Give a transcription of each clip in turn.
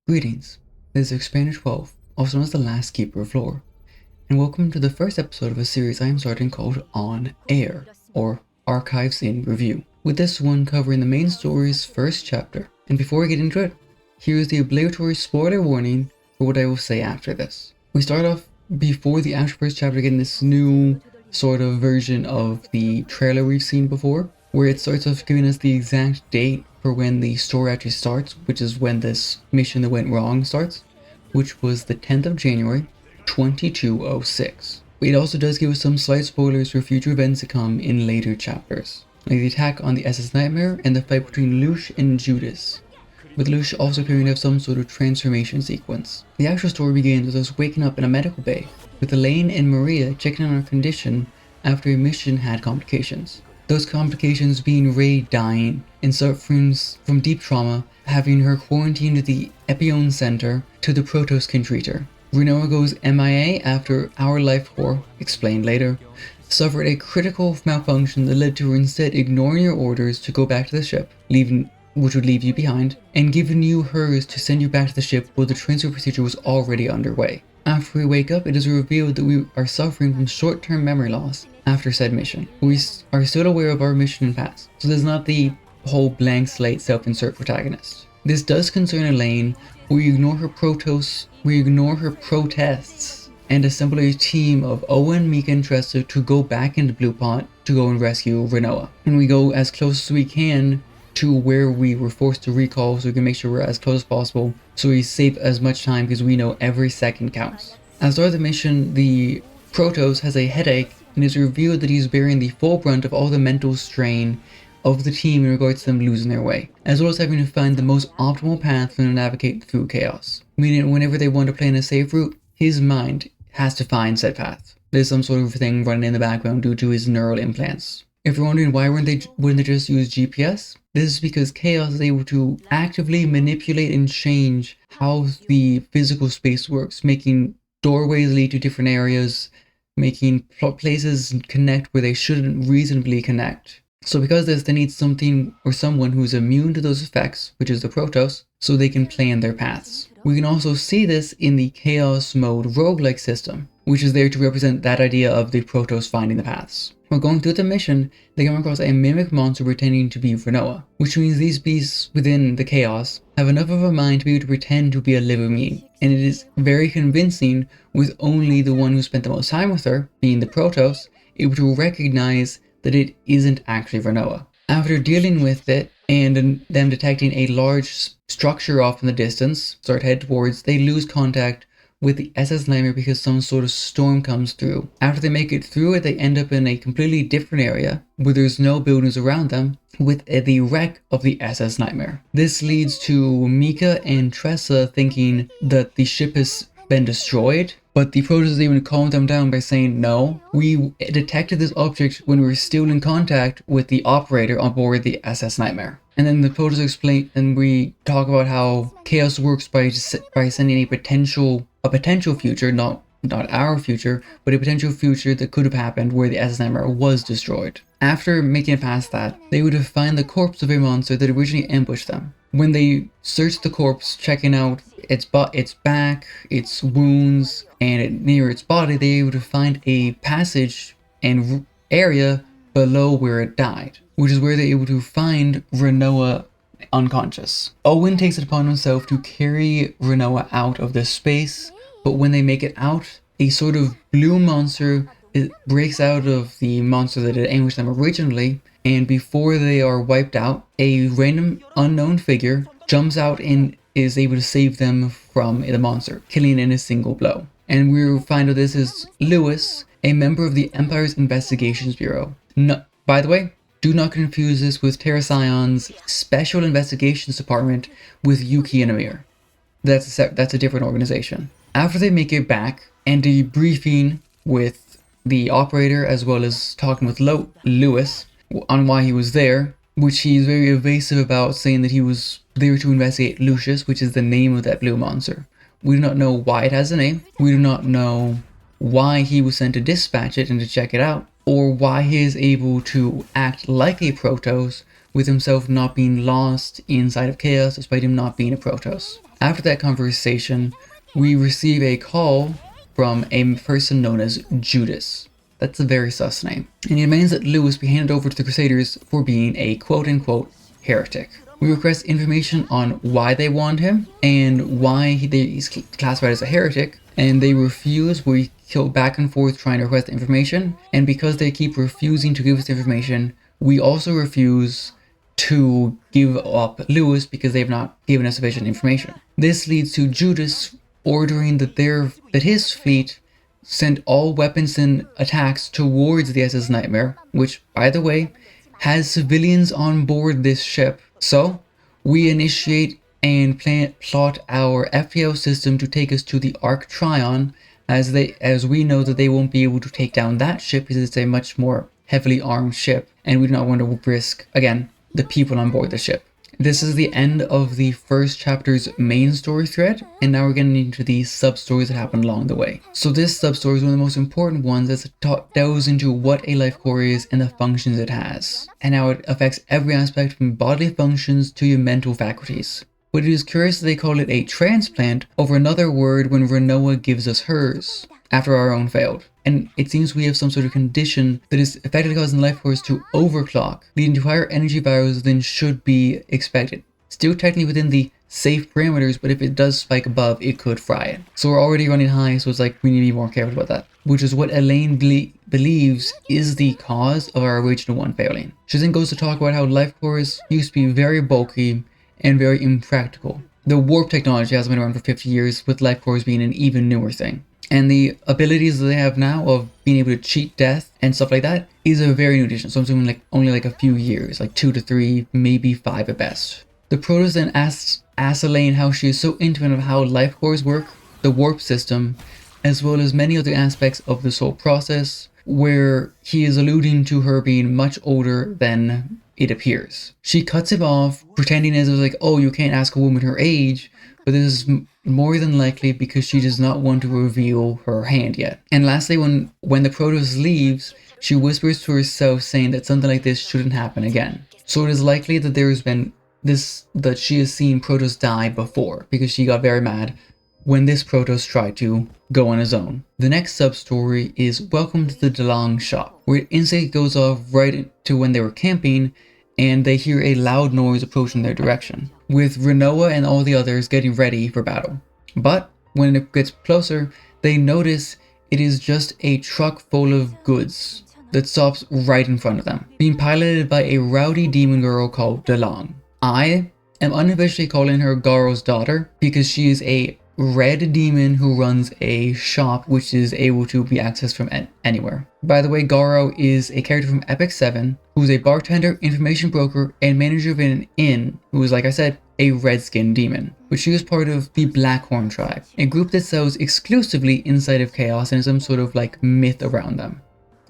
Greetings, this is Expander 12, also known as the Last Keeper of Lore, and welcome to the first episode of a series I am starting called On Air, or Archives in Review, with this one covering the main story's first chapter. And before we get into it, here is the obligatory spoiler warning for what I will say after this. We start off before the actual first chapter getting this new sort of version of the trailer we've seen before, where it starts off giving us the exact date for when the story actually starts, which is when this mission that went wrong starts, which was the 10th of January, 2206. It also does give us some slight spoilers for future events to come in later chapters, like the attack on the SS Nightmare and the fight between Lush and Judas, with Lush also appearing to have some sort of transformation sequence. The actual story begins with us waking up in a medical bay, with Elaine and Maria checking on our condition after a mission had complications. Those complications being Ray dying and suffering from deep trauma, having her quarantined at the Epione Center till the Protoss can treat her. Renoa goes MIA after Our Life Core, explained later, suffered a critical malfunction that led to her instead ignoring your orders to go back to the ship, which would leave you behind, and giving you hers to send you back to the ship while the transfer procedure was already underway. After we wake up, it is revealed that we are suffering from short-term memory loss after said mission. We are still aware of our mission and past, so there's not the whole blank slate self-insert protagonist. This does concern Elaine, we ignore her protests, and assemble a team of Owen, Mika, and Tressa to go back into Blue Pot to go and rescue Renoa. And we go as close as we can to where we were forced to recall, so we can make sure we're as close as possible, so we save as much time because we know every second counts. As part of the mission, the Protoss has a headache and it's revealed that he's bearing the full brunt of all the mental strain of the team in regards to them losing their way, as well as having to find the most optimal path for them to navigate through chaos. Meaning whenever they want to play in a safe route, his mind has to find said path. There's some sort of thing running in the background due to his neural implants. If you're wondering why wouldn't they just use GPS? This is because Chaos is able to actively manipulate and change how the physical space works, making doorways lead to different areas, making places connect where they shouldn't reasonably connect. So because of this, they need something or someone who's immune to those effects, which is the Protoss, so they can plan their paths. We can also see this in the Chaos Mode roguelike system, which is there to represent that idea of the Protoss finding the paths. While going through the mission, they come across a mimic monster pretending to be Renoa, which means these beasts within the Chaos have enough of a mind to be able to pretend to be a living being, and it is very convincing with only the one who spent the most time with her, being the Protoss, able to recognize that it isn't actually Renoa. After dealing with it and them detecting a large structure off in the distance, start head towards, they lose contact with the SS Nightmare because some sort of storm comes through. After they make it through it, they end up in a completely different area where there's no buildings around them with the wreck of the SS Nightmare. This leads to Mika and Tressa thinking that the ship has been destroyed, but the Protoss even calm them down by saying, no, we detected this object when we were still in contact with the operator on board the SS Nightmare. And then the Protoss explain, and we talk about how Chaos works by sending a potential future, not our future, but a potential future that could have happened where the SS Nightmare was destroyed. After making it past that, they would have found the corpse of a monster that originally ambushed them. When they searched the corpse, checking out its back, its wounds, and near its body, they would have found a passage and area below where it died, which is where they're able to find Renoa unconscious. Owen takes it upon himself to carry Renoa out of this space, but when they make it out, a sort of blue monster breaks out of the monster that had ambushed them originally, and before they are wiped out, a random unknown figure jumps out and is able to save them from the monster, killing it in a single blow. And we find out this is Lewis, a member of the Empire's Investigations Bureau. No, by the way, do not confuse this with Terrasion's Special Investigations Department with Yuki and Amir. That's a different organization. After they make it back and debriefing with the operator as well as talking with Lewis on why he was there, which he's very evasive about, saying that he was there to investigate Lucius, which is the name of that blue monster. We do not know why it has a name. We do not know why he was sent to dispatch it and to check it out, or why he is able to act like a Protoss with himself not being lost inside of chaos despite him not being a Protoss. After that conversation, we receive a call from a person known as Judas. That's a very sus name. And he demands that Lewis be handed over to the Crusaders for being a quote-unquote heretic. We request information on why they want him and why he's classified as a heretic, and they refuse. We go back and forth trying to request information, and because they keep refusing to give us information, we also refuse to give up Lewis because they've not given us sufficient information. This leads to Judas ordering that his fleet send all weapons and attacks towards the SS Nightmare, which, by the way, has civilians on board this ship. So, we initiate and plot our FPL system to take us to the Arc Trion, as we know that they won't be able to take down that ship because it's a much more heavily armed ship, and we do not want to risk, again, the people on board the ship. This is the end of the first chapter's main story thread, and now we're getting into the sub-stories that happen along the way. So this sub-story is one of the most important ones as it delves into what a life core is and the functions it has, and how it affects every aspect from bodily functions to your mental faculties. But it is curious that they call it a transplant over another word when Renoa gives us hers, after our own failed. And it seems we have some sort of condition that is effectively causing life cores to overclock, leading to higher energy values than should be expected. Still technically within the safe parameters, but if it does spike above, it could fry it. So we're already running high, so it's like we need to be more careful about that. Which is what Elaine believes is the cause of our original one failing. She then goes to talk about how life cores used to be very bulky and very impractical. The warp technology hasn't been around for 50 years, with life cores being an even newer thing. And the abilities that they have now of being able to cheat death and stuff like that is a very new addition. So I'm assuming only a few years, 2 to 3, maybe 5 at best. The Protoss then asks Elaine how she is so intimate of how life cores work, the warp system, as well as many other aspects of this whole process, where he is alluding to her being much older than it appears. She cuts him off, pretending as if oh, you can't ask a woman her age, but this is more than likely because she does not want to reveal her hand yet. And lastly, when the Protoss leaves, she whispers to herself saying that something like this shouldn't happen again. So it is likely that that she has seen Protoss die before, because she got very mad when this Protoss tried to go on his own. The next sub-story is Welcome to the DeLong shop, where it instantly goes off right to when they were camping, and they hear a loud noise approaching their direction, with Renoa and all the others getting ready for battle. But when it gets closer, they notice it is just a truck full of goods that stops right in front of them, being piloted by a rowdy demon girl called DeLong. I am unofficially calling her Garo's daughter because she is a red demon who runs a shop which is able to be accessed from anywhere. By the way, Garo is a character from Epic 7 who's a bartender, information broker, and manager of an inn who is, like I said, a red-skinned demon, which she was part of the Blackhorn tribe, a group that sells exclusively inside of Chaos and has some sort of myth around them,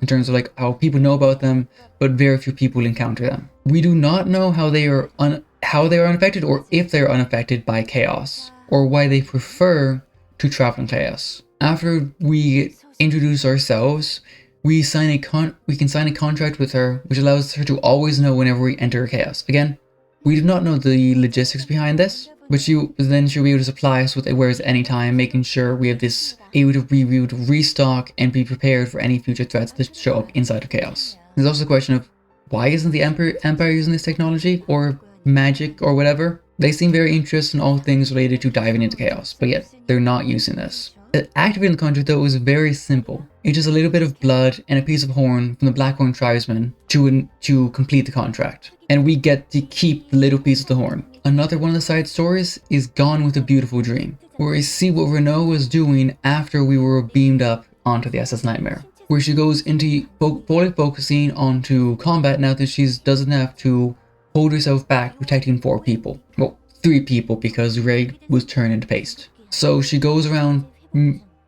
in terms of how people know about them, but very few people encounter them. We do not know how they are unaffected, or if they are unaffected by Chaos, or why they prefer to travel in Chaos. After we introduce ourselves, we can sign a contract with her, which allows her to always know whenever we enter Chaos. Again, we do not know the logistics behind this, but then she'll be able to supply us with wares at any time, making sure we have this able to rebuild, restock, and be prepared for any future threats that show up inside of Chaos. There's also the question of why isn't the Empire using this technology, or magic, or whatever? They seem very interested in all things related to diving into Chaos, but yet they're not using this. Activating the contract though is very simple. It's just a little bit of blood and a piece of horn from the Blackhorn tribesmen to complete the contract. And we get to keep the little piece of the horn. Another one of the side stories is Gone with a Beautiful Dream, where we see what Renoa was doing after we were beamed up onto the SS Nightmare, where she goes into fully focusing onto combat now that she doesn't have to hold herself back protecting 4 people. Well, 3 people because Ray was turned into paste. So she goes around,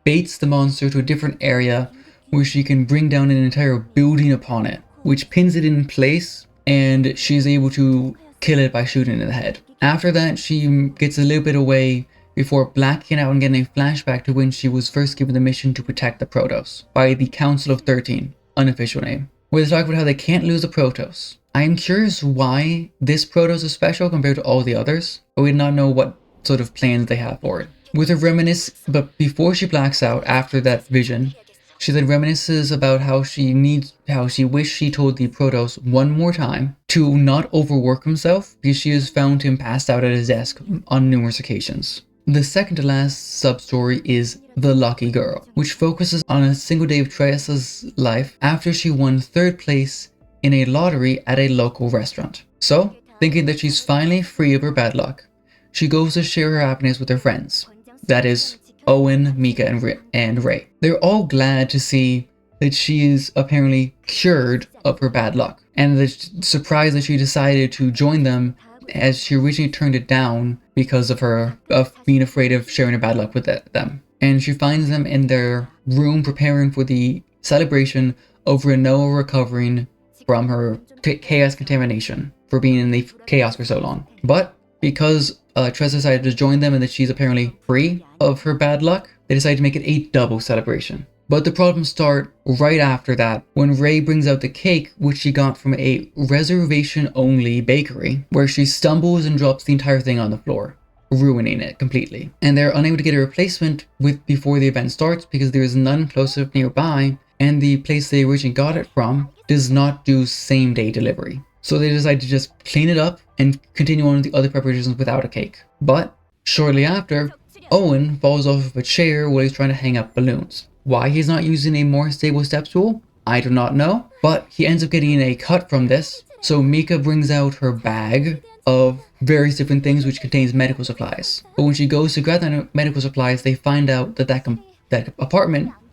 baits the monster to a different area where she can bring down an entire building upon it, which pins it in place, and she's able to kill it by shooting it in the head. After that, she gets a little bit away before blacking out and getting a flashback to when she was first given the mission to protect the Protoss by the Council of 13, unofficial name, where they talk about how they can't lose the Protoss. I'm curious why this Protoss is special compared to all the others, but we do not know what sort of plans they have for it. With her but before she blacks out after that vision, she then reminisces about how she wished she told the Protoss one more time to not overwork himself because she has found him passed out at his desk on numerous occasions. The second to last sub-story is The Lucky Girl, which focuses on a single day of Tressa's life after she won 3rd place in a lottery at a local restaurant. So, thinking that she's finally free of her bad luck, she goes to share her happiness with her friends. That is, Owen, Mika, and Ray. They're all glad to see that she is apparently cured of her bad luck, and they're surprised that she decided to join them, as she originally turned it down because of being afraid of sharing her bad luck with them. And she finds them in their room preparing for the celebration of Renoa recovering from her chaos contamination for being in the chaos for so long. But because Tressa decided to join them and that she's apparently free of her bad luck, they decided to make it a double celebration. But the problems start right after that, when Ray brings out the cake which she got from a reservation-only bakery, where she stumbles and drops the entire thing on the floor, ruining it completely. And they're unable to get a replacement before the event starts because there is none close enough nearby, and the place they originally got it from does not do same-day delivery. So they decide to just clean it up and continue on with the other preparations without a cake. But shortly after, Owen falls off of a chair while he's trying to hang up balloons. Why he's not using a more stable step stool, I do not know, but he ends up getting a cut from this. So Mika brings out her bag of various different things which contains medical supplies. But when she goes to grab the medical supplies, they find out that that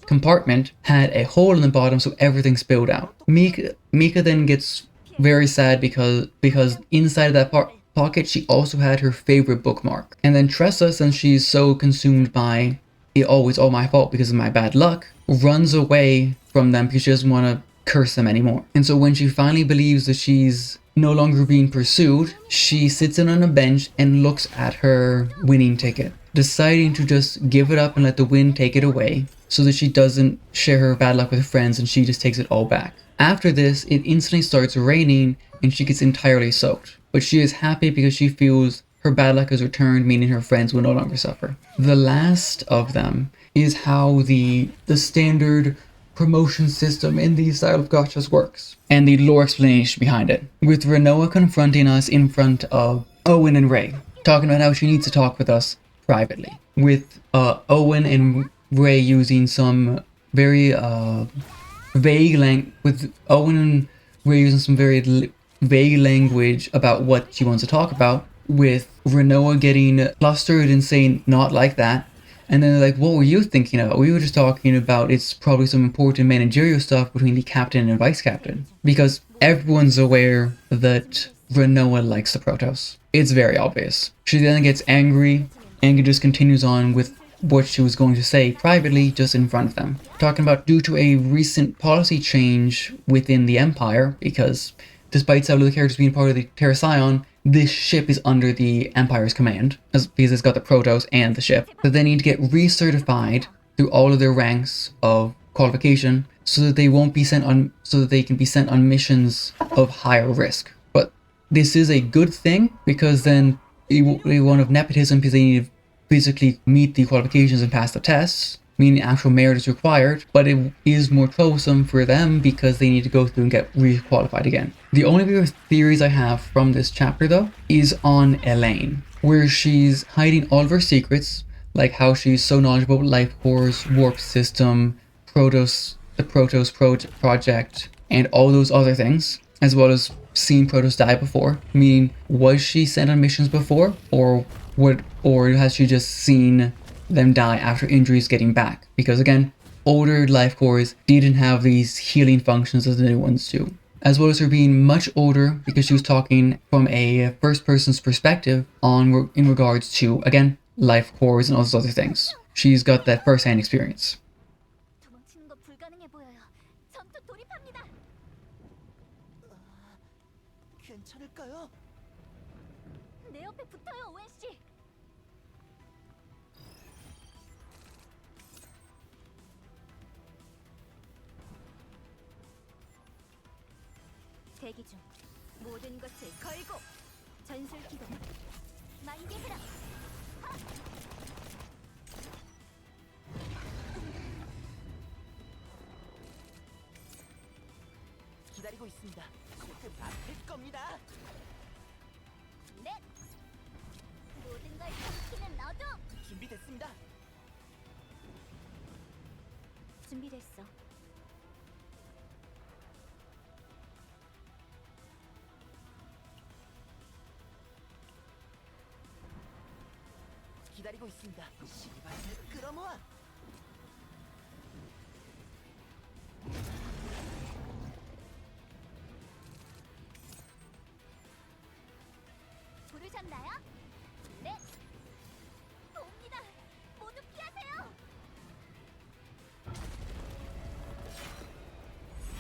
compartment had a hole in the bottom, so everything spilled out. Mika then gets very sad because inside of that pocket she also had her favorite bookmark. And then Tressa, since she's so consumed by it's all my fault because of my bad luck, runs away from them because she doesn't want to curse them anymore. And so when she finally believes that she's no longer being pursued, she sits in on a bench and looks at her winning ticket, deciding to just give it up and let the wind take it away so that she doesn't share her bad luck with her friends and she just takes it all back. After this, it instantly starts raining and she gets entirely soaked. But she is happy because she feels her bad luck has returned, meaning her friends will no longer suffer. The last of them is how the standard promotion system in these style of gachas works, and the lore explanation behind it, with Renoa confronting us in front of Owen and Ray, talking about how she needs to talk with us privately, with Owen and Ray using some very vague language about what she wants to talk about, with Renoa getting flustered and saying not like that. And then they're like, what were you thinking about? We were just talking about it's probably some important managerial stuff between the captain and vice captain. Because everyone's aware that Renoa likes the Protoss. It's very obvious. She then gets angry and just continues on with what she was going to say privately just in front of them. Talking about due to a recent policy change within the Empire, because despite several of the characters being part of the Terra Scion, this ship is under the Empire's command, because it's got the Protoss and the ship. But they need to get recertified through all of their ranks of qualification so that they can be sent on missions of higher risk. But this is a good thing because then it won't be one of nepotism because they need to physically meet the qualifications and pass the tests, meaning actual merit is required, but it is more troublesome for them because they need to go through and get re-qualified again. The only theories I have from this chapter though is on Elaine, where she's hiding all of her secrets, like how she's so knowledgeable about life cores, warp system, the Protoss project, and all those other things, as well as seen Protoss die before, meaning was she sent on missions before, or has she just seen them die after injuries getting back? Because again, older life cores didn't have these healing functions as the new ones do. As well as her being much older because she was talking from a first person's perspective in regards to, again, life cores and all those other things. She's got that first-hand experience. 대기 중. 모든 것을 걸고 전술 기동 만개 흐름 기다리고 있습니다. 조금 아플 겁니다. 넷 모든 걸 삼키는 너도 준비됐습니다. 준비됐어. 기다리고 있습니다. 시발을 끌어모아. 부르셨나요? 네. 옵니다. 모두 피하세요.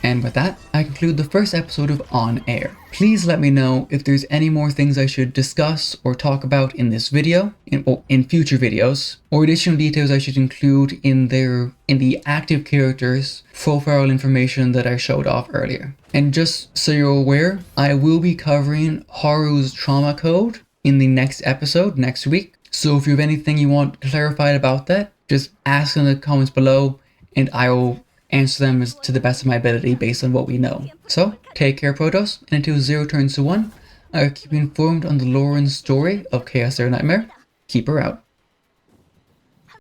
And with that, I conclude the first episode of On Air. Please let me know if there's any more things I should discuss or talk about in this video, in future videos, or additional details I should include in the active characters' profile information that I showed off earlier. And just so you're aware, I will be covering Haru's trauma code in the next episode next week. So if you have anything you want clarified about that, just ask in the comments below and I will answer them to the best of my ability based on what we know. So, take care, Protoss, and until 0 turns to 1, I'll keep you informed on the lore and story of Chaos Air Nightmare. Keep her out.